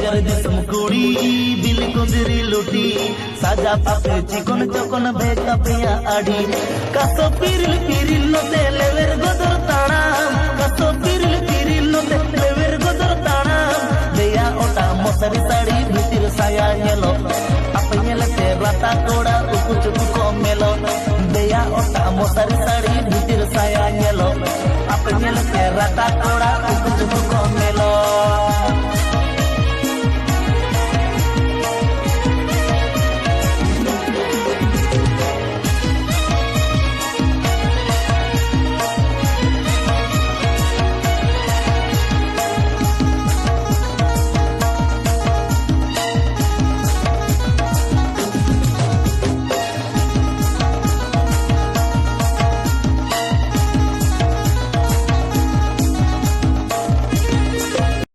বাজার দিসম কুড়ি বিল কুঁদরি লুটি সাজা পাপে চিকন চকন ভেকা পেয়া আড়ি কাছো পিরিল পিরিল নতে লেবের গদর তাড়াম কাছো পিরিল পিরিল নতে লেবের গদর তাড়াম দেয়া ওটা মশারি শাড়ি ভিতর সায়া গেলো আপে গেলেতে রাতা কোড়া উকু চুকু কমেলো দেয়া ওটা মশারি শাড়ি